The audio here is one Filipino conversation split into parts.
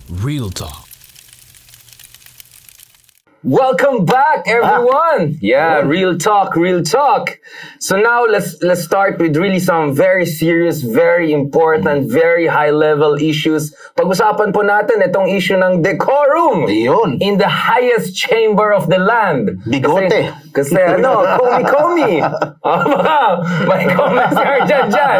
Real Talk. Welcome back, everyone. Real talk, real talk. So now let's start with really some very serious, very important, very high-level issues. Pag-usapan po natin itong issue ng decorum Ayun. in the highest chamber of the land. Bigote. Kasi komi-komi. Baka may comment si Arjan dyan.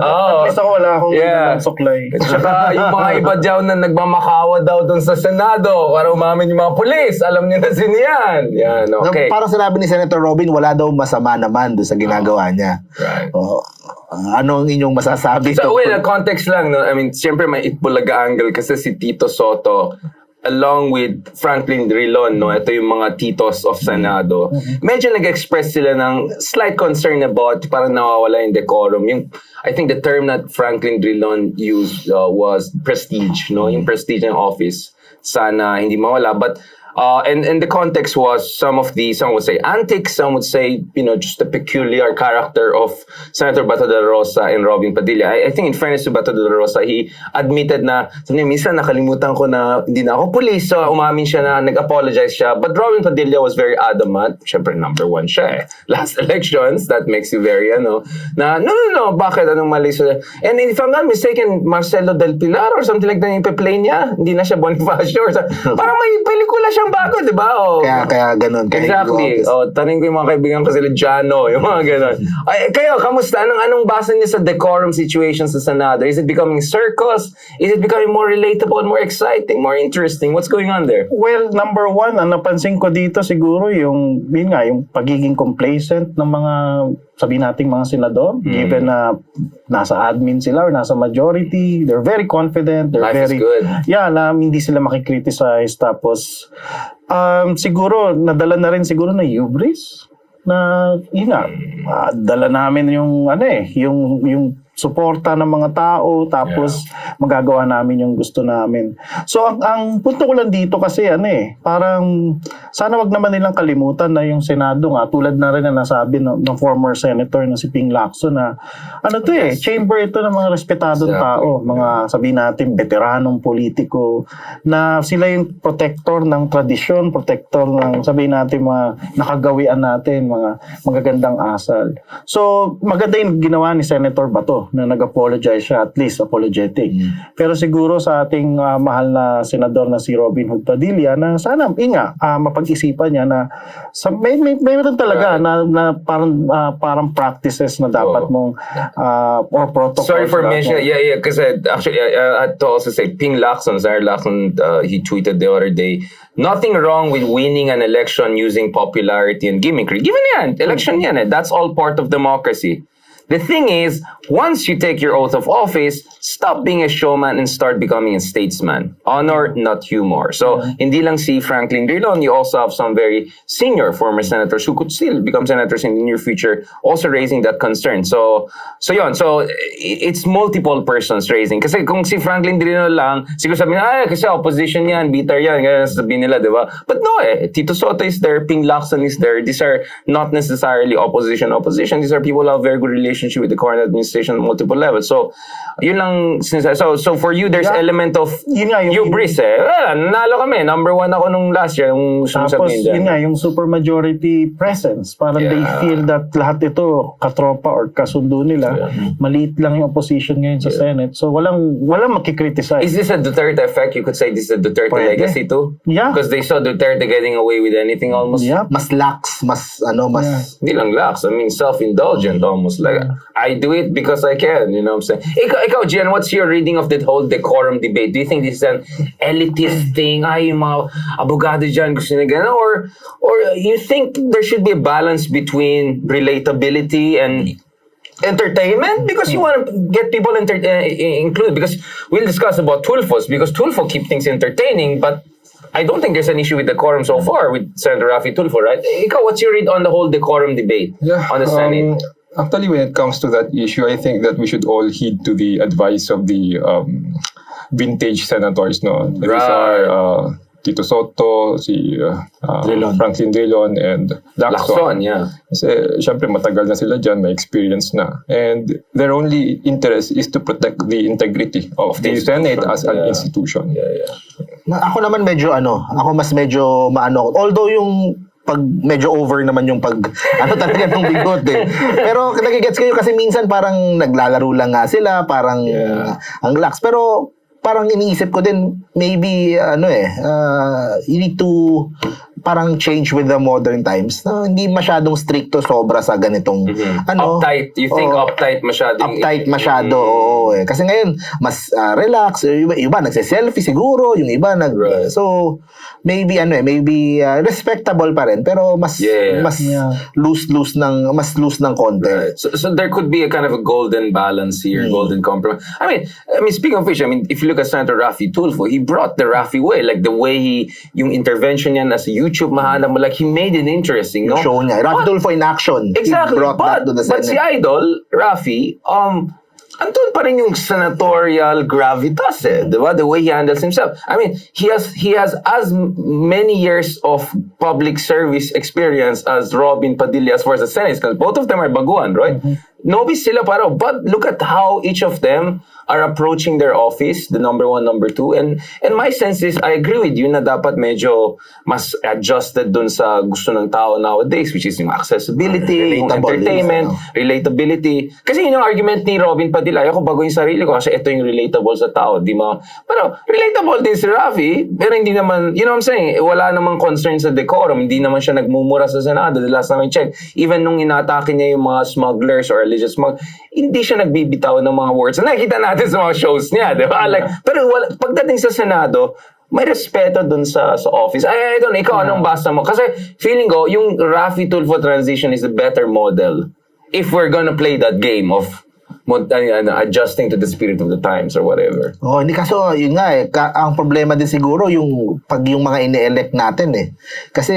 At least ako wala akong suklay. At saka yung mga iba dyan na nagmamakawa daw dun sa Senado para umamin yung mga pulis. Alam niyo na sino yan. Yan, okay. Parang sinabi ni Senator Robin, wala daw masama naman doon sa ginagawa niya. Right. Ano ang inyong masasabi? So, context lang, no? I mean, siyempre may Itbulaga angle kasi si Tito Soto along with Franklin Drilon, no, ito yung mga titos of Senado, medyo nag-express sila ng slight concern about parang nawawala yung decorum. I think the term that Franklin Drilon used was prestige, no, yung prestige ng office. Sana hindi mawala. But and the context was some would say antics, some would say, just the peculiar character of Senator Bato de la Rosa and Robin Padilla. I think in fairness to Bato de la Rosa, he admitted na, minsan nakalimutan ko na hindi na ako police, so umamin siya na nag-apologize siya. But Robin Padilla was very adamant. Siyempre, number one siya eh. Last elections, that makes you very, no, bakit, anong mali sila? And if I'm not mistaken, Marcelo del Pilar or something like that, yung pe-play niya, hindi na siya Bonifacio or parang may pelikula siyang bago, di ba? Kaya ganun. Exactly. Tanong ko yung mga kaibigan ko sila Giano, yung mga ganun. Kayo, kamusta? Anong basa niyo sa decorum situation sa Senado? Is it becoming circus? Is it becoming more relatable, more exciting, more interesting? What's going on there? Well, number one, ang napansin ko dito siguro yung pagiging complacent ng mga, sabihin nating mga senador, given na nasa admin sila or nasa majority, they're very confident, they're Life very is good. na hindi sila makikriticize. Tapos siguro nadala na rin siguro na hubris na dala namin yung yung suporta ng mga tao, tapos magagawa namin yung gusto namin. So ang punto ko lang dito kasi parang sana wag naman nilang kalimutan na yung Senado nga, tulad na rin na nasabi ng former senator na si Ping Lacson na chamber ito ng mga respetadong tao, mga sabihin natin veteranong politiko, na sila yung protector ng tradisyon, protector ng sabihin natin mga nakagawian natin, mga magagandang asal. So maganda yung ginawa ni Senator Bato na nag-apologize siya, at least apologetic. Pero siguro sa ating mahal na senador na si Robin Hood Padilla, na sana mapag-isipan niya na mayroon talaga na parang practices na dapat mong or protocols. Sorry for mentioning, because actually I had to also say Ping Lacson, Zaire Lacson, he tweeted the other day, nothing wrong with winning an election using popularity and gimmickry. Given yan, election yan that's all part of democracy. The thing is, once you take your oath of office, stop being a showman and start becoming a statesman. Honor, not humor. So, hindi lang si Franklin Drilon, you also have some very senior former senators who could still become senators in the near future, also raising that concern. So yun. So, it's multiple persons raising. Kasi kung si Franklin Drilon lang, siguro sabihin, kasi opposition yan, bitter yan, ganyan sabihin nila, di ba? But no Tito Soto is there, Ping Lacson is there. These are not necessarily opposition. These are people who have very good relationship with the current administration on multiple levels. So, yun lang. So for you, there's element of hubris nanalo kami. Number one ako nung last year. Tapos, yung supermajority presence. Parang they feel that lahat ito katropa or kasundo nila. Maliit lang yung opposition ngayon sa Senate. So, walang makikriticize. Is this a Duterte effect? You could say this is a Duterte legacy too? Yeah. Because they saw Duterte getting away with anything almost. Yeah. Mas lax, mas. Hindi lang lax. I mean, self-indulgent almost. Like, I do it because I can, you know what I'm saying? Ikaw, Gian, what's your reading of the whole decorum debate? Do you think this is an elitist thing? Yung mga abogado dyan gusto nila gano'n? Or you think there should be a balance between relatability and entertainment? Because you want to get people included. Because we'll discuss about Tulfos, because Tulfo keep things entertaining, but I don't think there's an issue with decorum so far with Senator Raffy Tulfo, right? Ikaw, what's your read on the whole decorum debate on the Senate? Actually, when it comes to that issue, I think that we should all heed to the advice of the vintage senators. No, these are Tito Soto, si Franklin Drilon, and Lacson, yeah. Kasi syempre matagal na sila dyan, may experience na. And their only interest is to protect the integrity of the Senate as an institution. Ako naman medyo ako mas medyo maano. Although yung pag medyo over naman yung talaga ng bigot eh. Pero nagigets kayo kasi minsan parang naglalaro lang nga sila, parang ang lax. Pero parang iniisip ko din, maybe you need to parang change with the modern times na hindi masyadong stricto sobra sa ganitong uptight. You think uptight masyadong? Uptight masyado, oo eh. Kasi ngayon, mas relax. Iba nagse-selfie siguro, yung iba so, maybe respectable pa rin, pero mas loose ng konti. Right. So there could be a kind of a golden balance here, golden compromise. I mean, speaking of which, if you look at Senator Raffy Tulfo, he brought the Raffy way, like the way yung intervention niya as a YouTube mahanap mo, like he made it interesting, no? Show niya. Raffy Tulfo in action. Exactly. He brought that to the Senate. But si Idol, Raffy, andun pa rin yung senatorial gravitas diba? The way he handles himself. I mean, he has as many years of public service experience as Robin Padilla as far as the Senate, because both of them are baguhan, right? Nobis sila paro, but look at how each of them are approaching their office, the number 1, number 2, and my sense is, I agree with you na dapat medyo mas adjusted dun sa gusto ng tao nowadays, which is yung accessibility, yung entertainment, relatability. Kasi yun yung argument ni Robin Padilla, ayoko bago yung sarili ko kasi ito yung relatable sa tao, di ba? Pero relatable din si Raffy, pero hindi naman, you know what I'm saying, wala namang concern sa decorum, hindi naman siya nagmumura sa Senado, the last time I checked. Even nung inatake niya yung mga smugglers or alleged smugglers, hindi siya nagbibitaw ng mga words. Nakikita natin sa mga shows niya, di ba? Pero pagdating sa Senado, may respeto dun sa office. I don't know, ikaw anong basa mo? Kasi feeling ko, yung Raffy Tulfo transition is the better model if we're gonna play that game of adjusting to the spirit of the times or whatever. Hindi kaso, yun nga ang problema din siguro yung pag yung mga ine-elect natin eh. Kasi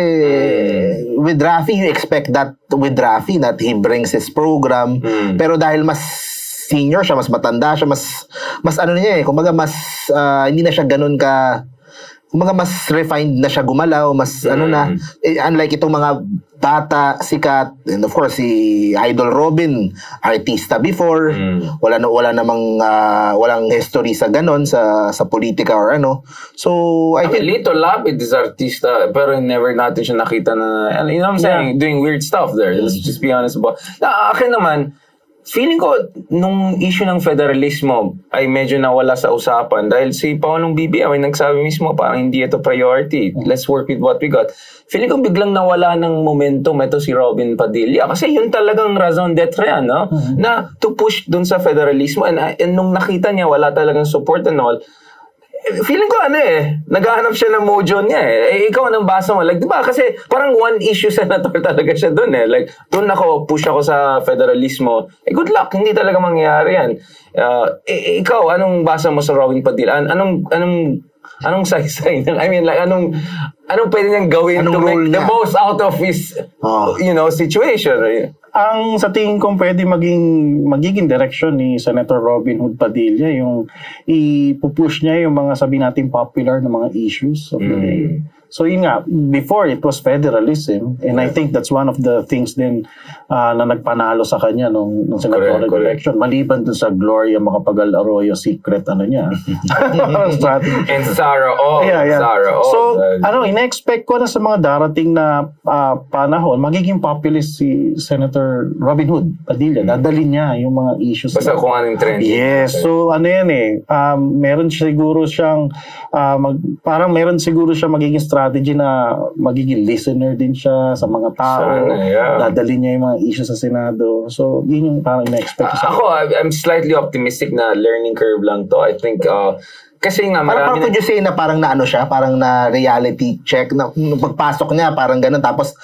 with Raffy, you expect that with Raffy that he brings his program, pero dahil mas senior siya, mas matanda siya, mas niya eh, kumbaga mas hindi na siya ganun kumbaga mas refined na siya gumalaw, mas unlike itong mga bata, sikat, and of course si Idol Robin, artista before, wala namang walang history sa ganon sa politika or So I think Lito Lapid is artista, pero never natin siya nakita na, you know what I'm saying, doing weird stuff there. Let's just be honest about. Akin naman, feeling ko, nung issue ng federalismo ay medyo nawala sa usapan dahil si Paulong BBM ay nagsabi mismo parang hindi ito priority. Let's work with what we got. Feeling ko biglang nawala ng momentum ito si Robin Padilla kasi yun talagang raison d'etre yan, no? Na to push dun sa federalismo and nung nakita niya wala talagang support and all, feeling ko naghahanap siya ng mojo niya ikaw anong basa mo? Like, diba? Kasi parang one issue senator talaga siya dun Like, dun push ako sa federalismo. Good luck, hindi talaga mangyayari yan. Ikaw, anong basa mo sa Robin Padilla? Anong saysay? I mean, like, anong pwede niyang gawin to make the most out of his, situation? Ang sa tingin kong pwede magiging direction ni Senator Robin Hood Padilla, yung ipupush niya yung mga sabi natin popular na mga issues of the day. So yun nga, before it was federalism, and I think that's one of the things din na nagpanalo sa kanya nung senatorial election. Maliban dun sa Gloria Macapagal Arroyo secret niya. And Sarah Oh. Sarah Oh. So, ina-expect ko na sa mga darating na panahon, magiging populist si Senator Robin Hood Padilla. Dadalhin niya yung mga issues. Basta kung anong trend. Yes. So, meron siguro siyang meron siguro siya magiging strategy na magiging listener din siya sa mga tao. Dadalhin niya yung mga issues sa Senado. So, yun yung parang ina-expect ko. Ako, I'm slightly optimistic na learning curve lang to. I think, kasi nga marami parang could you say na parang na siya, parang na reality check na pagpasok niya, parang ganun. Tapos,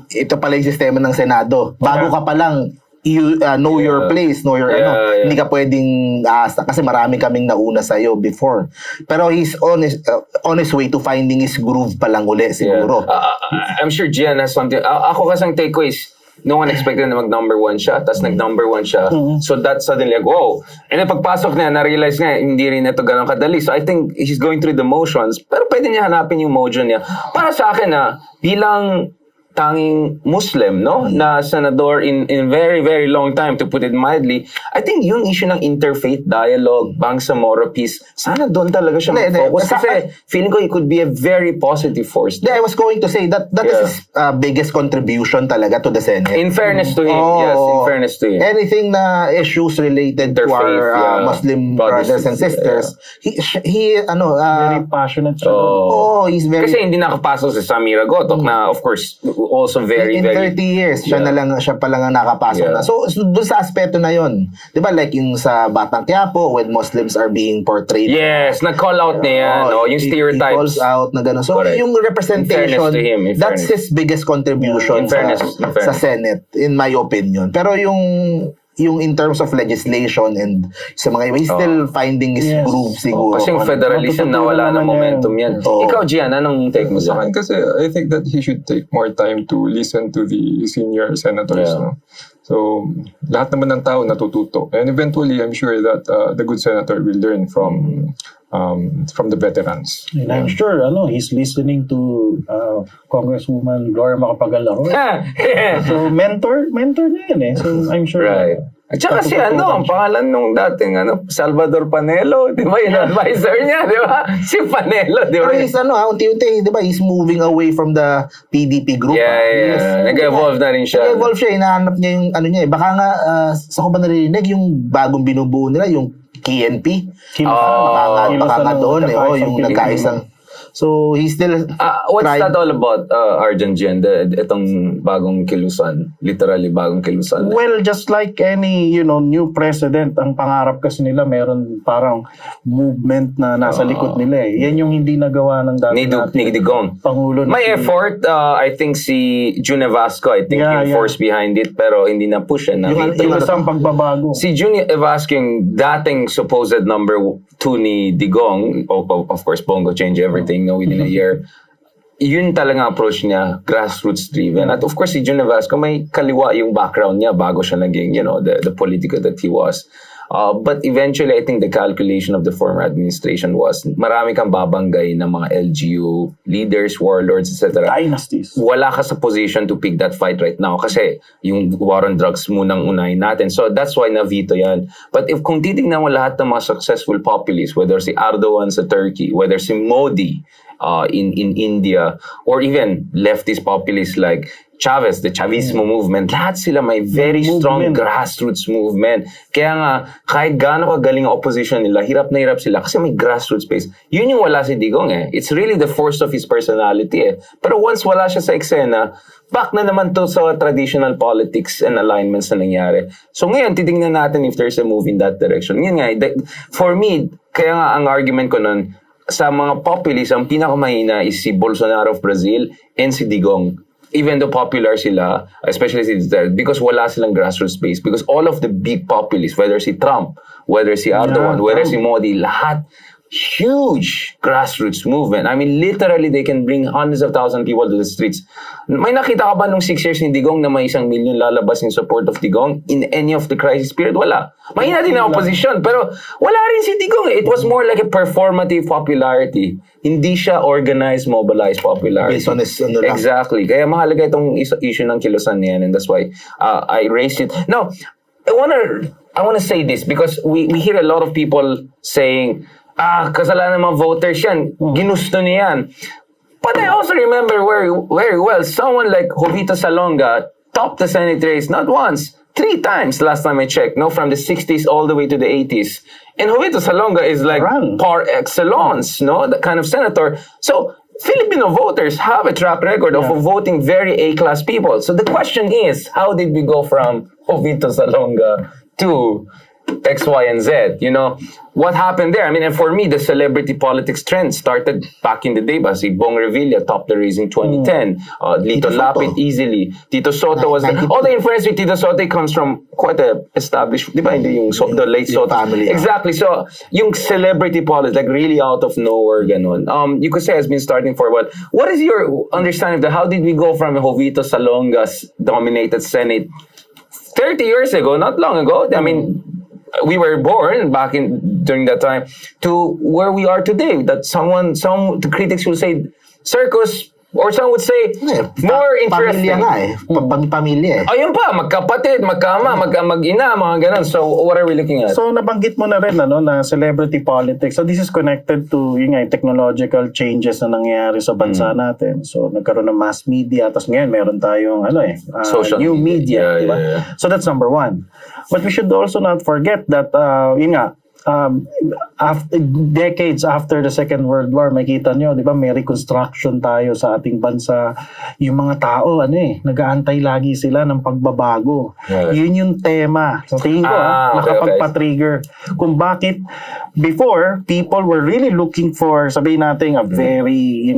ito pala yung sistema ng Senado. Bago ka pa lang, you know your place, know your hindi ka pwedeng kasi marami kaming nauna sa iyo before. Pero he's on his way to finding his groove pa lang uli siguro. I'm sure Gian has something. Ako kasang take ko is no one expected na mag-number 1 siya, tapos nag-number 1 siya. So that suddenly like, whoa. And then pagpasok niya, na-realize niya, hindi rin ito ganun kadali. So I think he's going through the motions, pero pwede niya hanapin yung mojo niya. Para sa akin bilang tanging Muslim, no? Na senador in very, very long time, to put it mildly. I think yung issue ng interfaith dialogue, Bangsamoro peace, sana doon talaga siya mag-focus. Kasi feeling ko it could be a very positive force. I was going to say that is his biggest contribution talaga to the Senate. In fairness to him, yes, in fairness to him. Anything na issues related to our Muslim brothers and sisters, he very passionate siya. he's very... Kasi hindi nakapasok si Samira Gotok na, of course, also very, in 30 years, siya pa lang ang nakapasok na. So doon sa aspeto na yon, 'di ba, like yung sa Batang Quiapo, when Muslims are being portrayed. Yes, nag-call out niya, yung stereotypes. He calls out na gano'n. So Correct. yung representation, in that's his biggest contribution sa Senate, in my opinion. Pero yung in terms of legislation and sa mga iba, he's still finding his groove siguro. Kasi yung federalism nawala ng momentum yan. Ikaw, Gian, anong take mo Sa sa akin kasi, I think that he should take more time to listen to the senior senators. No? So, lahat naman ng tao natututo. And eventually, I'm sure that the good senator will learn from the veterans. And I'm sure, he's listening to Congresswoman Gloria Macapagal-Arroyo. So, mentor niya yan eh. So, I'm sure. Right. At saka si ang pangalan nung dating Salvador Panelo, di ba? Yung advisor niya, di ba? Si Panelo, di ba? Pero he's unti-unti, di ba? He's moving away from the PDP group. Yeah. Nag-evolve na rin siya. Nag-evolve siya, hinahanap niya yung niya eh. Baka nga, sa ko ba narinig, yung bagong binubuo nila, yung KNP. Baka nga doon yung nagkaisang. So, he's still what's that all about, Arjan, Gian? Itong bagong kilusan. Literally bagong kilusan. Well, just like any, new president, ang pangarap kasi nila, meron parang movement na nasa likod nila eh. Yan yung hindi nagawa ng dati ni Digong. Pangulo. May effort, I think si June Evasco, I think yung force behind it, pero hindi na push. Yung isang pagbabago. Si June Evasco, yung dating supposed number 2 ni Digong, of course, Bongo changed everything within a year. Yun talaga approach niya, grassroots driven. At of course, si June Evasco, may kaliwa yung background niya bago siya naging, the political that he was. But eventually, I think the calculation of the former administration was marami kang babanggay ng mga LGU leaders, warlords, etc. Dynasties. Wala ka sa position to pick that fight right now kasi yung war on drugs munang unahin natin. So that's why na-veto yan. But kung titignan mo lahat ng mga successful populists, whether si Erdogan sa Turkey, whether si Modi in India, or even leftist populists like Chavez, the Chavismo movement, lahat sila may very strong grassroots movement. Kaya nga, kahit gaano kagaling ang opposition nila, hirap na hirap sila kasi may grassroots base. Yun yung wala si Digong eh. It's really the force of his personality eh. Pero once wala siya sa eksena, back na naman to sa traditional politics and alignments na nangyari. So ngayon, titingnan natin if there's a move in that direction. Yun nga, for me, kaya nga ang argument ko nun, sa mga populists, ang pinakamahina is si Bolsonaro of Brazil and si Digong. Even though popular sila, especially si Duterte, because wala silang grassroots base. Because all of the big populists, whether si Trump, whether si Erdogan, whether si Modi, lahat, huge grassroots movement. I mean, literally, they can bring hundreds of thousands of people to the streets. May nakita ka ba nung 6 years ni Digong na may 1 million lalabas in support of Digong in any of the crisis period? Wala. Mahina din ang opposition, pero wala rin si Digong. It was more like a performative popularity. Hindi siya organized, mobilized popularity. Based on his, Exactly. Kaya mahalaga itong issue ng kilusan niyan, and that's why I raised it. Now, I wanna say this because we hear a lot of people saying, kasalanan ng mga voters yan. Ginusto niya yan. But I also remember very well, someone like Jovito Salonga topped the Senate race not once, 3 times last time I checked, from the 60s all the way to the 80s. And Jovito Salonga is like par excellence, that kind of senator. So, Filipino voters have a track record of voting very A-class people. So the question is, how did we go from Jovito Salonga to X, Y, and Z. You know, what happened there? I mean, and for me, the celebrity politics trend started back in the day. Si Bong Revilla topped the race in 2010. Lito Tito Soto. Lapid easily. Tito Soto was the, 92. all the influence with Tito Soto comes from quite a established, di ba? Hindi yung the late Yung Soto. family, Exactly. So, yung celebrity politics, like really out of nowhere, ganun. You could say has been starting for a while. What is your understanding of that? How did we go from Jovito Salonga's dominated Senate 30 years ago, not long ago? I mean, we were born back during that time to where we are today. That the critics will say circus, or some would say more interesting. Pamilya nga eh. Pamilya eh. Ayun pa, magkapatid, magkama, mag-ina, mga ganun. So, what are we looking at? So nabanggit mo na rin na celebrity politics. So this is connected to yung technological changes na nangyayari sa bansa natin. So nagkaroon ng mass media, tapos ngayon meron tayong Social new media, media. diba? Yeah. So that's number one. But we should also not forget that after, decades after the Second World War, makita nyo, di ba, may reconstruction tayo sa ating bansa. Yung mga tao, nag-aantay lagi sila ng pagbabago. Yeah. Yun yung tema. Sa tingin ko, nakapagpa-trigger kung bakit before, people were really looking for, sabihin natin, a very,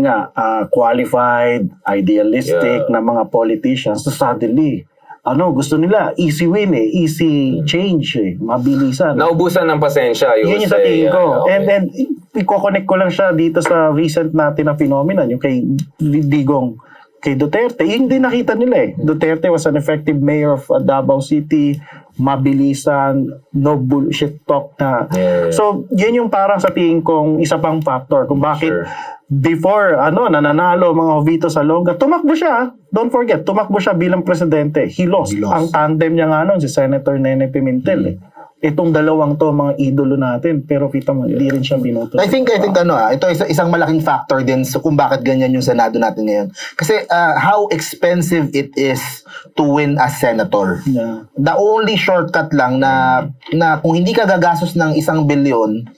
qualified, idealistic na mga politicians. So suddenly, gusto nila, easy win easy change mabilisan. Naubusan ng pasensya. Yun yung sa tingin ko. And then, i-connect ko lang siya dito sa recent natin na phenomenon, yung kay Digong, kay Duterte. Yun din nakita nila Duterte was an effective mayor of Davao City, mabilisan, no bullshit talk na. Yeah. So, yun yung parang sa tingin kong isa pang factor kung bakit before, nananalo mga Jovito Salonga, tumakbo siya. Don't forget, tumakbo siya bilang presidente. He lost. Ang tandem niya nga si Senator Nene Pimentel. Itong dalawang to, mga idolo natin. Pero kita mo, hindi rin siya binuto. I think ito isang malaking factor din sa kung bakit ganyan yung Senado natin ngayon. Kasi how expensive it is to win as senator. Yeah. The only shortcut lang na kung hindi ka gagastos ng 1 billion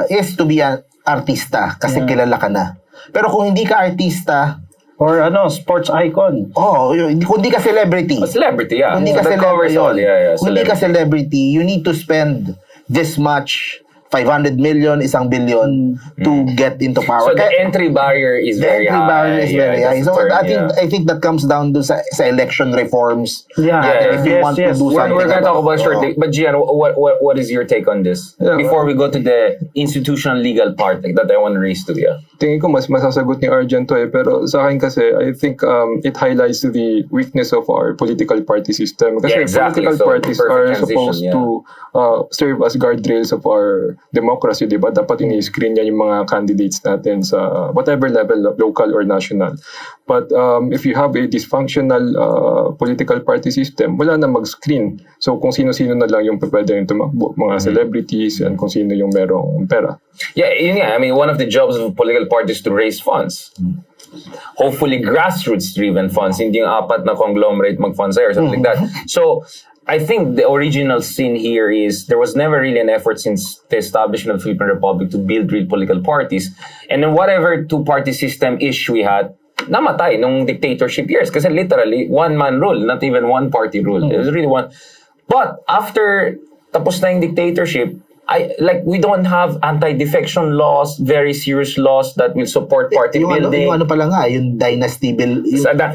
is to be an artista kasi kilala ka na. Pero kung hindi ka artista, or sports icon. Kung hindi ka celebrity. Celebrity, yeah. Kung hindi ka That covers all. Kung hindi ka celebrity, you need to spend this much, 500 million, 1 billion to get into power. So the entry barrier is very high. The entry barrier is very high. So I think that comes down to sa election reforms. If you want to do something. We're going to talk about shortly. But Gian, what is your take on this? Before we go to the institutional legal part that I want to raise to you. Tingin ko mas masasagot ni Arjan to pero sa akin kasi I think it highlights the weakness of our political party system kasi political parties are supposed to serve as guardrails of our democracy, di ba? Dapat ini-screen niya yung mga candidates natin sa whatever level, local or national. But if you have a dysfunctional political party system, wala na mag-screen. So kung sino-sino na lang yung pwede yung tumakbo, mga celebrities and kung sino yung merong pera. I mean, one of the jobs of political parties is to raise funds. Hopefully grassroots-driven funds, hindi yung apat na conglomerate mag-funds or something like that. So I think the original sin here is there was never really an effort since the establishment of the Philippine Republic to build real political parties. And then whatever two-party system issue we had, namatay nung dictatorship years. Kasi literally, one-man rule, not even one-party rule. It was really one. But after tapos na yung dictatorship, we don't have anti-defection laws, very serious laws that will support party building. Yung pala nga, yung dynasty bill.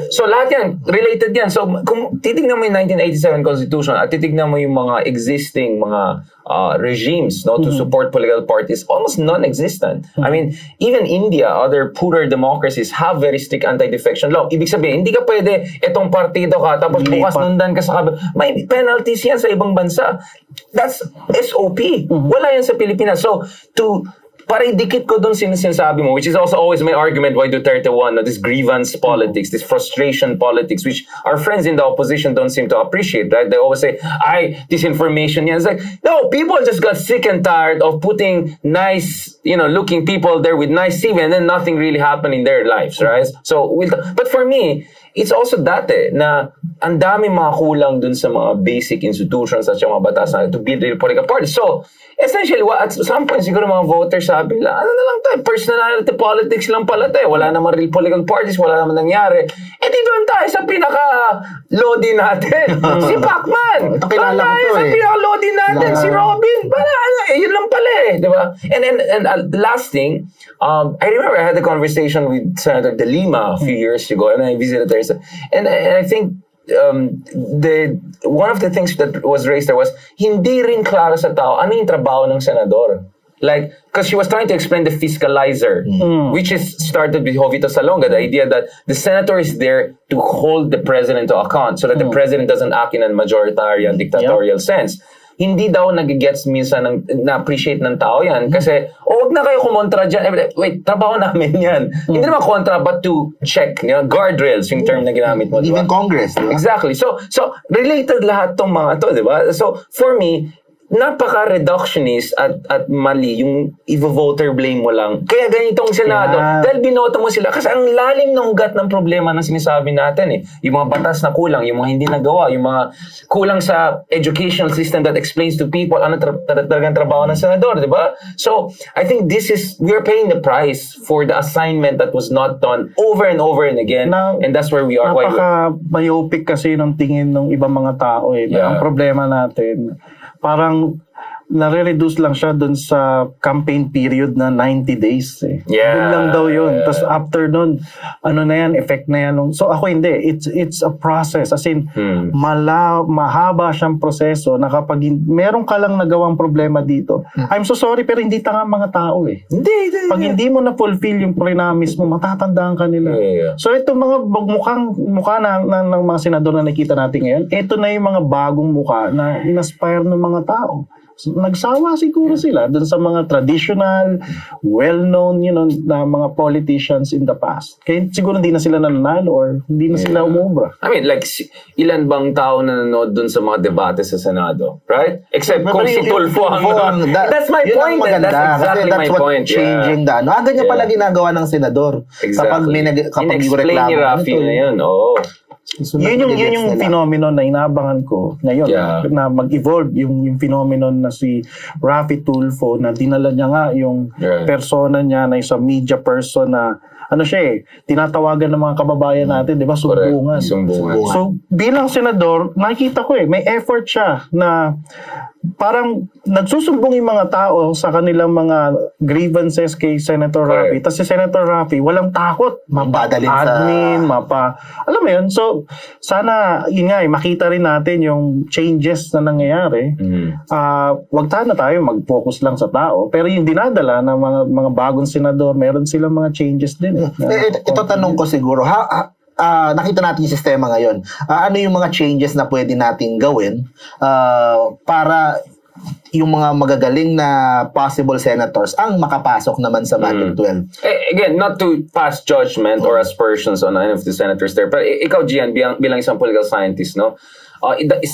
So lahat yan, related yan. So kung titignan mo yung 1987 Constitution at titignan mo yung mga existing mga regimes to support political parties, almost non-existent. I mean, even India, other poorer democracies have very strict anti-defection law. Ibig sabihin, hindi ka pwede itong partido ka, tapos bukas nundan ka sa kabila. May penalties yan sa ibang bansa. That's SOP. Wala yan sa Pilipinas. So, para idikit ko dun sinasabi mo, which is also always my argument why Duterte won, this grievance politics, this frustration politics, which our friends in the opposition don't seem to appreciate, right? They always say, disinformation yan. It's like, no, people just got sick and tired of putting nice, looking people there with nice CV and then nothing really happened in their lives, right? So, but for me, it's also dati na ang dami mga kulang dun sa mga basic institutions at yung mga batas na to build real political parties. So, essentially, at some point, siguro mga voters sabi lang, ano na lang tayo, personality politics lang pala tayo. Wala naman real political parties, wala naman nangyari. Eh, di doon tayo sa pinaka-lodi natin. Si Pacman. Ito kilala ko to Sa pinaka-lodi natin, si Robin. Yun lang pala eh. Di ba? And last thing, I remember I had a conversation with Senator De Lima a few years ago, and I visited her. And I think one of the things that was raised there was hindi rin klaro sa tao ano yung trabaho ng senador. Like, because she was trying to explain the fiscalizer, which is started with Jovito Salonga, the idea that the senator is there to hold the president to account so that the president doesn't act in a majoritarian, dictatorial sense. Hindi daw nag-gets minsan na-appreciate ng tao yan. Kasi, wag na kayo kumontra dyan. Wait, trabaho namin yan. Hindi naman kontra, but to check. Guardrails, yung term na ginamit mo. Even Congress. Diba? Exactly. So related lahat tong mga to, di ba? So, for me, napaka-reductionist at mali yung i-voter blame mo lang. Kaya ganitong Senado. Dahil binoto mo sila. Kasi ang lalim ng ugat ng problema na sinasabi natin eh. Yung mga batas na kulang, yung mga hindi nagawa, yung mga kulang sa educational system that explains to people ano talagang trabaho ng senador, di ba? So, I think we're paying the price for the assignment that was not done over and over and again. And that's where we are. Napaka-myopic kasi ng tingin ng ibang mga tao eh. Ang problema natin, parang nare-reduce lang siya dun sa campaign period na 90 days eh. Dun lang daw yun. Tapos after nun, ano na yan, effect na yan. So ako hindi. It's a process. As in, mahaba siyang proseso na kapag meron ka lang nagawang problema dito, I'm so sorry pero hindi tanga mga tao eh. Hindi. Pag hindi mo na-fulfill yung promise mo, matatandaan ka nila. So ito mga mukha ng mga senador na nakita natin ngayon, ito na yung mga bagong mukha na inaspire ng mga tao. So, nagsawa siguro sila dun sa mga traditional, well-known, na mga politicians in the past. Kaya siguro hindi na sila nananalo or hindi na sila umubra. I mean, like, ilan bang tao nanonood dun sa mga debate sa Senado? Right? Except kung si Tulfo ang... That's my point. That's exactly my point. Changing the ano. Ganyan pala ginagawa ng senador. Exactly. Kapag in-explain ni Rafi na yun. Yun yung phenomenon na inaabangan ko ngayon na mag-evolve yung phenomenon na si Rafi Tulfo na dinala niya nga yung persona niya na isang media person na ano siya tinatawagan ng mga kababayan natin, di ba? Sumbungan. So, bilang senador, nakikita ko may effort siya na parang nagsusumbong yung mga tao sa kanilang mga grievances kay Senator Rafi. Tapos si Senator Rafi, walang takot. Mapa-admin, alam mo yun? So, sana, makita rin natin yung changes na nangyayari. Wag na tayo mag-focus lang sa tao. Pero yung dinadala ng mga bagong senador, meron silang mga changes din. Ito tanong ko siguro, nakita natin yung sistema ngayon. Ano yung mga changes na pwede nating gawin para yung mga magagaling na possible senators ang makapasok naman sa Magic 12? Again, not to pass judgment or aspersions on any of the senators there, pero ikaw, Gian, bilang isang political scientist, no?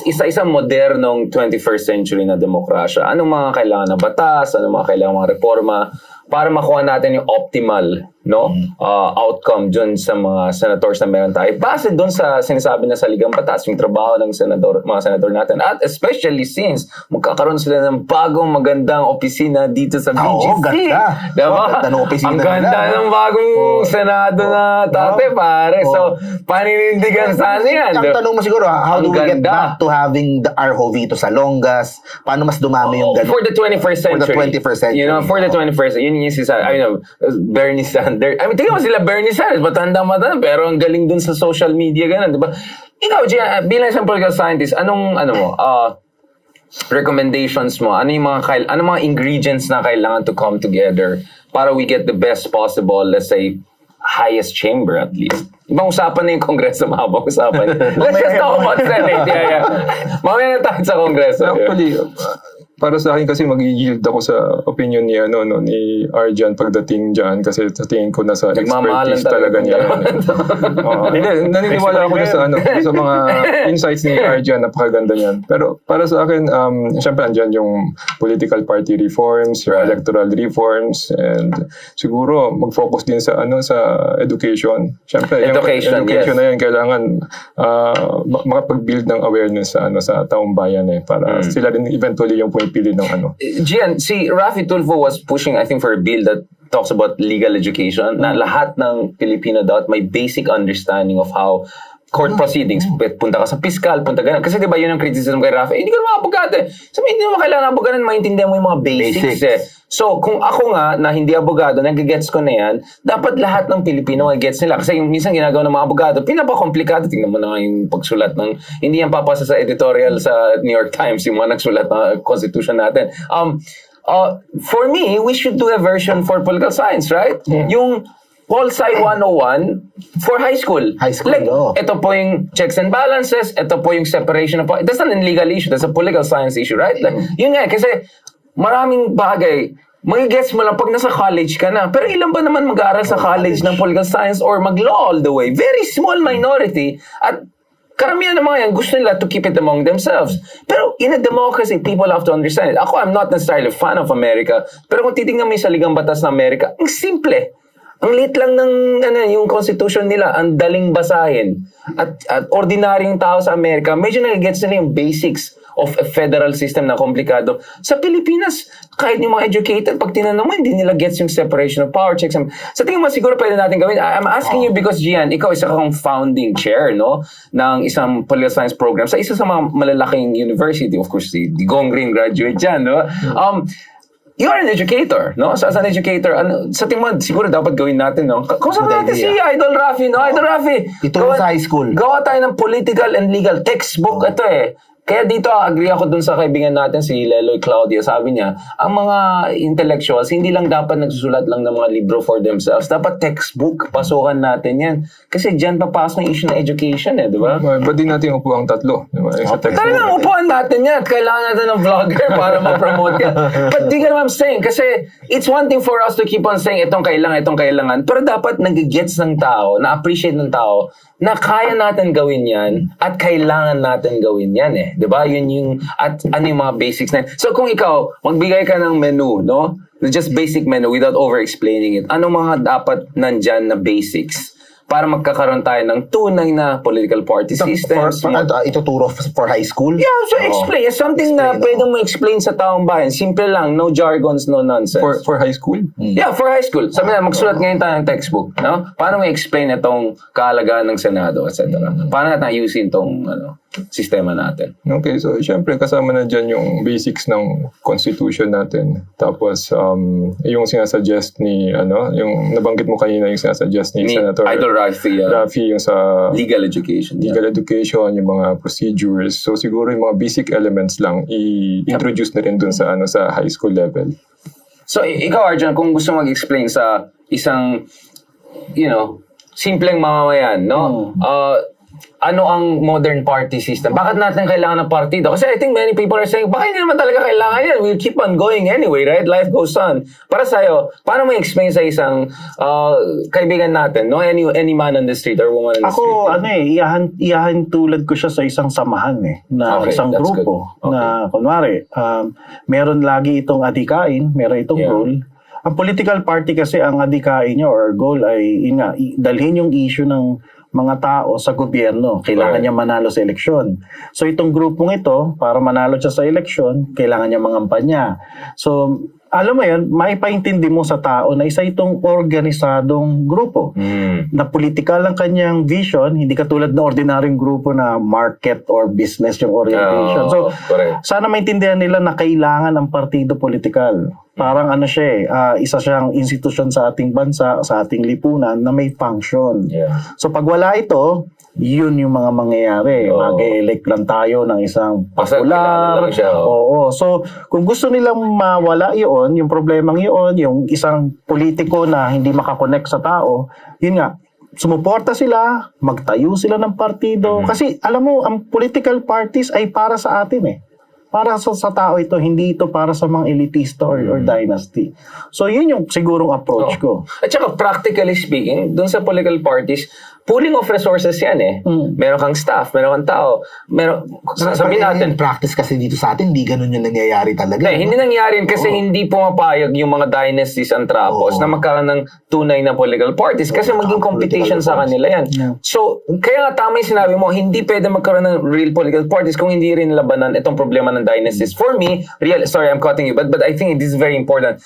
Isa-isang modernong 21st century na demokrasya. Anong mga kailangan na batas? Anong mga kailangan mga reforma para makuha natin yung optimal outcome dun sa mga senators na meron tayo. Base dun sa sinasabi na sa Ligang Batas, yung trabaho ng mga senador natin. At especially since magkakaroon sila ng bagong magandang opisina dito sa BGC. Ganda. Diba? Ganda ng opisina ang ganda ng bagong senado na pare. So, paninindigan sana yan. Ang tanong mo siguro, how do we get back to having our Jovito Salongas? Paano mas dumami yung ganun? For the 21st century. For the 21st century. Yun yung sinasabi. Bernie Sanders. Tingnan mo sila Bernie Sanders, matanda, pero ang galing dun sa social media, ganun, di ba? Ikaw, Gian, bilang isang political scientist, anong recommendations mo? Ano yung mga ingredients na kailangan to come together para we get the best possible, let's say, highest chamber at least? Ibang usapan na yung Kongreso, mahabang usapan. Let's just talk about Senate. Mamaya na tayo sa Kongreso. Actually, para sa akin kasi mag-yield ako sa opinion ni ni Arjan pagdating diyan kasi sa tingin ko nasa Nagmamahalan expertise talaga niya. Hindi, naniniwala ako sa sa mga insights ni Arjan, napakaganda niyan. Pero para sa akin syempre andyan yung political party reforms, yung electoral reforms, and siguro mag-focus din sa sa education. Syempre Education, education yes. na yan kailangan makapag-build ng awareness sa taong bayan para sila din eventually yung pumipili ng Gian, si Rafi Tulfo was pushing, I think, for a bill that talks about legal education, na lahat ng Pilipino dapat may basic understanding of how court proceedings, punta ka sa piskal, punta ka na. Kasi diba yun ang criticism kay Rafi, hindi ka naman abogado eh. Sabi, hindi naman kailangan abogado, maintindihan mo yung mga basics eh. So, kung ako nga, na hindi abogado, nag-gets ko na yan, dapat lahat ng Pilipino gets nila. Kasi yung minsan ginagawa ng mga abogado, pinapakomplikado. Tingnan mo na nga yung pagsulat ng, hindi yan papasa sa editorial sa New York Times, yung mga nagsulat ng Constitution natin. For me, we should do a version for political science, right? Yung Pol Sci 101 for high school. High school, like, no. ito po yung checks and balances, ito po yung separation of... That's not a legal issue, that's a political science issue, right? Like, yun nga, kasi maraming bagay, magigets mo lang pag nasa college ka na. Pero ilan ba naman mag-aaral sa college ng political science or mag-law all the way? Very small minority. At karamihan ng mga yan, gusto nila to keep it among themselves. Pero in a democracy, people have to understand it. Ako, I'm not necessarily a fan of America. Pero kung titingnan mo yung saligang batas ng Amerika, ang simple. Ang liit lang ng yung constitution nila, ang daling basahin. At ordinaryong tao sa Amerika, medyo nagigets nila yung basics of a federal system na komplikado. Sa Pilipinas, kahit yung mga educated, pag tinanong mo, hindi nila gets yung separation of power checks. Sa tingin mo, siguro pwede natin gawin. I'm asking you because, Gian, ikaw isa kang founding chair, no, ng isang political science program sa isa sa mga malalaking university. Of course, the Gong Green graduate dyan, no? You are an educator, no? So as an educator, sa tingin mo, siguro dapat gawin natin, no? Kung saan natin si Idol Rafi, no? Idol Rafi! Ituro sa high school. Gawa tayo ng political and legal textbook. Ito eh. Kaya dito, agree ako dun sa kaibigan natin, si Leloy Claudia. Sabi niya, ang mga intellectuals, hindi lang dapat nagsusulat lang ng mga libro for themselves. Dapat textbook, pasukan natin yan. Kasi dyan papasok yung issue ng education eh, di ba? Ba't di natin upo ang tatlo? Diba? Talagang upuan natin yan. Kailangan natin ng vlogger para ma-promote yan. But di ka naman saying, kasi it's one thing for us to keep on saying itong kailangan. Pero dapat nag-gets ng tao, na-appreciate ng tao, na kaya natin gawin yan at kailangan natin gawin yan eh. 'Di ba? Yun yung at ano yung mga basics na. So kung ikaw magbigay ka ng menu, no? Just basic menu without over-explaining it. Ano mga dapat nandyan na basics para magkakaroon tayo ng tunay na political party system? Ituturo for high school? Yeah, so explain. Something na pwedeng ma-explain sa taong bayan. Simple lang. No jargons, no nonsense. For high school? Yeah, for high school. Sabi na, magsulat ngayon tayo ng textbook. No? Paano ma-explain itong kahalagahan ng Senado, etc. Paano natin ayusin itong sistema natin? Okay, so syempre kasama na dyan yung basics ng constitution natin. Tapos yung sinasuggest ni yung nabanggit mo kanina yung sinasuggest ni Senator Idol Rafi yung sa legal education. Legal education, yung mga procedures. So siguro yung mga basic elements lang i-introduce na rin dun sa sa high school level. So ikaw, Arjan, kung gusto mag-explain sa isang simpleng mamamayan, no? Ano ang modern party system? Bakit natin kailangan ng partido? Kasi I think many people are saying, baka hindi naman talaga kailangan yan. We'll keep on going anyway, right? Life goes on. Para sa'yo, paano mo explain sa isang kaibigan natin, no? Any man on the street or woman on the street? Ako, iyahan tulad ko siya sa isang samahan na isang grupo. Okay. Na, kunwari, meron lagi itong adikain, meron itong rule. Ang political party kasi, ang adikain niya or goal ay, dalhin yung issue ng mga tao sa gobyerno. Kailangan niya manalo sa eleksyon. So itong grupong ito, para manalo siya sa eleksyon, kailangan niya mangampanya. So, alam mo yan, maipaintindi mo sa tao na isa itong organisadong grupo. Na political ang kanyang vision, hindi katulad ng ordinaryong grupo na market or business yung orientation. So, sana maintindihan nila na kailangan ng partido politikal. Parang isa siyang institusyon sa ating bansa, sa ating lipunan na may function. So pag wala ito, yun yung mga mangyayari. Mag-elect lang tayo ng isang popular. Oo. So kung gusto nilang mawala yun, yung problemang yun, yung isang politiko na hindi makakonect sa tao, yun nga, sumuporta sila, magtayo sila ng partido. Kasi alam mo, ang political parties ay para sa atin eh. para sa tao ito, hindi ito para sa mga elitista or dynasty. So yun yung sigurong approach ko. At saka practically speaking, dun sa political parties, pooling of resources yan eh. Meron kang staff, meron kang tao, sabihin natin, practice kasi dito sa atin, hindi ganun yung nangyayari talaga. hindi nangyari kasi hindi pumapayag yung mga dynasties and trapos na magkaroon ng tunay na political parties kasi maging competition sa kanila yan. Yeah. So, kaya nga tama yung sinabi mo, hindi pwede magkaroon ng real political parties kung hindi rin labanan itong problema ng dynasties. For me, sorry, I'm cutting you, but I think this is very important.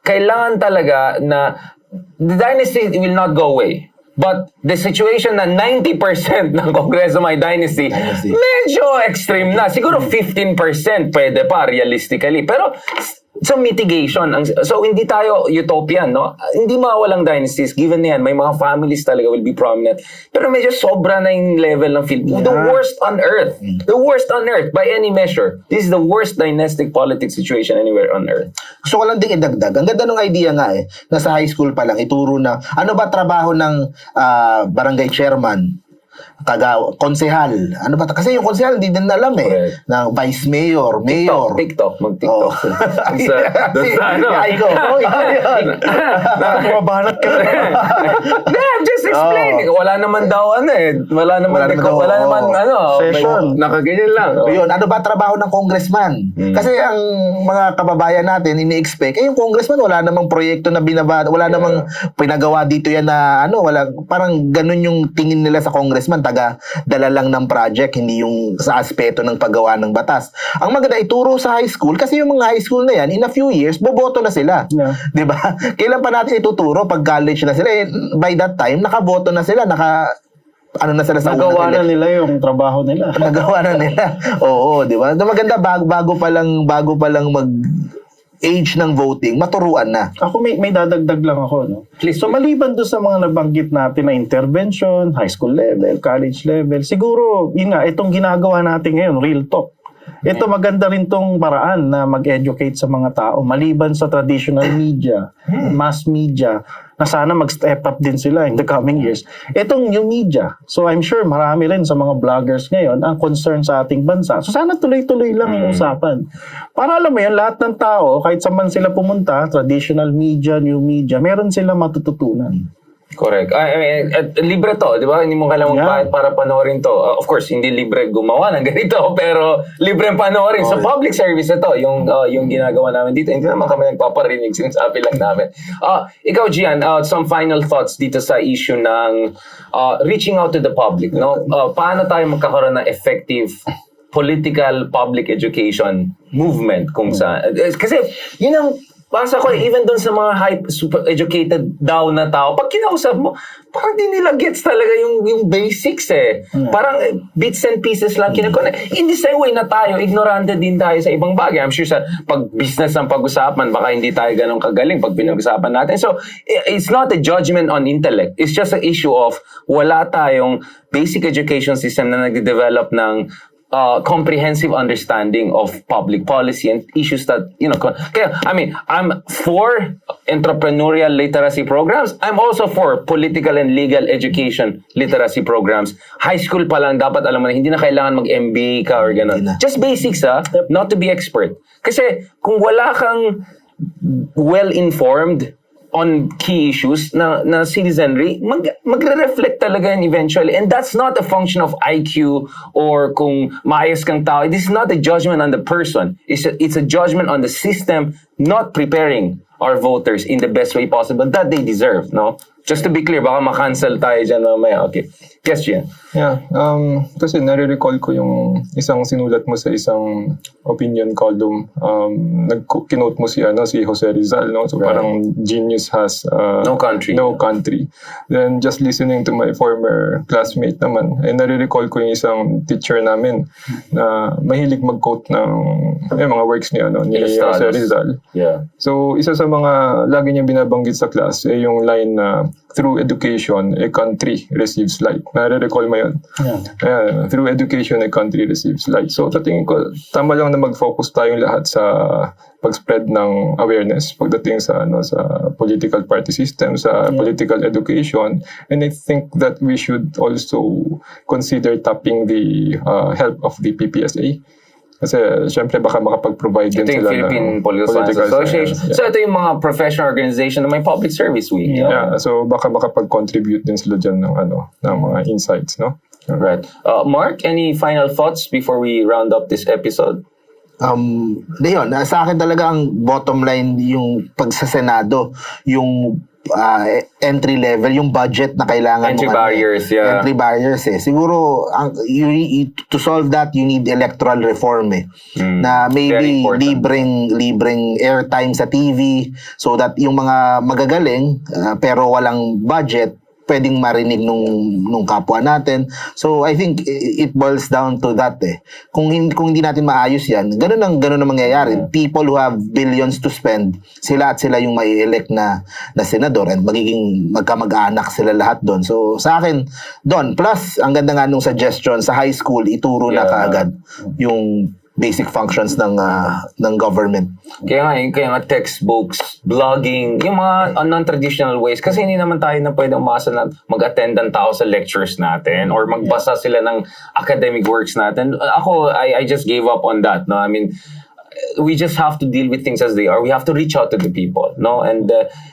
Kailangan talaga na the dynasty will not go away. But the situation na 90% ng Kongreso may dynasty, medyo extreme na. Siguro 15% pwede pa realistically. Pero so mitigation. So hindi tayo utopian, no? Hindi mawawalang dynasties. Given yan, may mga families talaga will be prominent. Pero medyo sobra na yung level ng Philippines. The worst on earth. The worst on earth by any measure. This is the worst dynastic politics situation anywhere on earth. So, walang ding idagdag. Ang ganda ng idea nga eh, nasa high school pa lang, ituro na, ano ba trabaho ng barangay chairman? Konsehal. Ano ba? Kasi yung konsehal, hindi din alam eh. Correct. Na vice mayor, mayor. TikTok. Mag-Tiktok. Oh. Doon sa ano. Ay, go. Oh, yun. Nakabalat ka na. I'm just explaining. Wala naman daw ano eh. Wala naman Session. Nakaganyan lang. Yun, ano ba trabaho ng congressman? Kasi ang mga kababayan natin, ini-expect, yung congressman, wala namang proyekto na binaba, wala namang pinagawa dito yan na, parang ganun yung tingin nila sa congressman, taga-dala lang ng project, hindi yung sa aspeto ng paggawa ng batas. Ang maganda, ituro sa high school, kasi yung mga high school na yan, in a few years, boboto na sila. Yeah. Diba? Kailan pa natin ituturo pag college na sila? By that time, nakaboto na sila, na sila sa Nagawa na nila yung trabaho nila. Nagawa na nila. Oo, di ba? Maganda, bago pa lang mag age ng voting, maturuan na. Ako may dadagdag lang ako, no. Please, So maliban doon sa mga nabanggit natin na intervention, high school level, college level, siguro yun nga itong ginagawa natin ngayon, real talk. Ito maganda rin tong paraan na mag-educate sa mga tao maliban sa traditional media, mass media, na sana mag-step up din sila in the coming years. Itong new media. So I'm sure marami rin sa mga vloggers ngayon ang concern sa ating bansa. So sana tuloy-tuloy lang yung usapan. Para alam mo yan, lahat ng tao, kahit saan man sila pumunta, traditional media, new media, meron sila matututunan. Correct. I mean, libre to, di ba? Hindi mo kailangan magbayad para panoorin to. Of course, hindi libre gumawa ng ganito, pero libre panoorin. So, public service na to, yung ginagawa namin dito. Hindi naman kami nagpaparinig, sinasabi lang namin. Ikaw, Gian, some final thoughts dito sa issue ng reaching out to the public, no? Paano tayo magkakaroon ng effective political public education movement kung saan? Kasi, yun ang basa ko, even doon sa mga super educated daw na tao, pag kinausap mo, parang di nila gets talaga yung basics eh. Parang bits and pieces lang kinakonnect. In the same way na tayo, ignorante din tayo sa ibang bagay. I'm sure sa pag business ang pag-usapan, baka hindi tayo ganun kagaling pag pinag-usapan natin. So, it's not a judgment on intellect. It's just an issue of wala tayong basic education system na nag-develop ng comprehensive understanding of public policy and issues that, kaya, I mean, I'm for entrepreneurial literacy programs. I'm also for political and legal education literacy programs. High school pa lang, dapat alam mo na, hindi na kailangan mag-MBA ka or gano'n. Just basics, not to be expert. Kasi, kung wala kang well-informed on key issues na citizenry, magre-reflect talaga yan eventually. And that's not a function of IQ or kung maayos kang tao. This is not a judgment on the person. It's a judgment on the system not preparing our voters in the best way possible that they deserve, no? Just to be clear, baka ma-cancel tayo dyan mamaya. Okay. Yes, Gian. Yeah. Kasi nare-recall ko yung isang sinulat mo sa isang opinion column. Kinote mo si Jose Rizal, no? So parang genius has no country. No country. Then just listening to my former classmate naman, nare-recall ko yung isang teacher namin na mahilig mag-quote ng mga works ni Jose Rizal. Yeah. So isa sa mga lagi niya binabanggit sa class yung line na through education, a country receives light. Nare-recall mo yun? Yeah. Through education, a country receives light. So, tingin ko, tama lang na mag-focus tayong lahat sa pag-spread ng awareness pagdating sa political party system, sa political education. And I think that we should also consider tapping the help of the PPSA. Kasi syempre baka makapag-provide din Ito yung sila Philippine ng Political Science Association. science, So ito yung mga professional organization na may public service week. yeah. So baka makapag-contribute din sila dyan ng ng mga insights, no? Right. Mark, any final thoughts before we round up this episode? Yun, sa akin talaga ang bottom line yung pag sa Senado, yung entry level, yung budget na kailangan Entry mo, barriers, yeah. Entry barriers Siguro to solve that you need electoral reform na Very maybe important. libreng airtime sa TV so that yung mga magagaling pero walang budget pwedeng marinig nung kapwa natin. So I think it boils down to that Kung hindi natin maayos yan, ganun ang mangyayari. People who have billions to spend, sila yung mai-elect na senador and magiging magkamag-anak sila lahat doon. So sa akin, doon. Plus, ang ganda nga nung suggestion, sa high school, ituro na kaagad yung basic functions ng government. Kaya nga textbooks, blogging, yung mga non-traditional ways. Kasi hindi naman tayo na pwede umasa na mag-attend ng tao sa lectures natin or magbasa sila ng academic works natin. Ako, I just gave up on that. No? I mean, we just have to deal with things as they are. We have to reach out to the people, no? And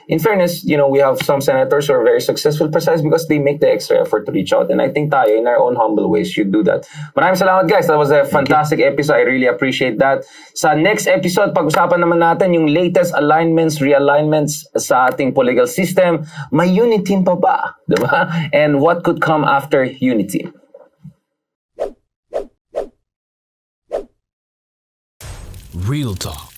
in fairness, we have some senators who are very successful precisely because they make the extra effort to reach out. And I think tayo, in our own humble ways, should do that. Maraming salamat, guys. That was a fantastic episode. I really appreciate that. Sa next episode, pag-usapan naman natin yung latest alignments, realignments sa ating political system. May unity team pa ba? Diba? And what could come after unity? Real talk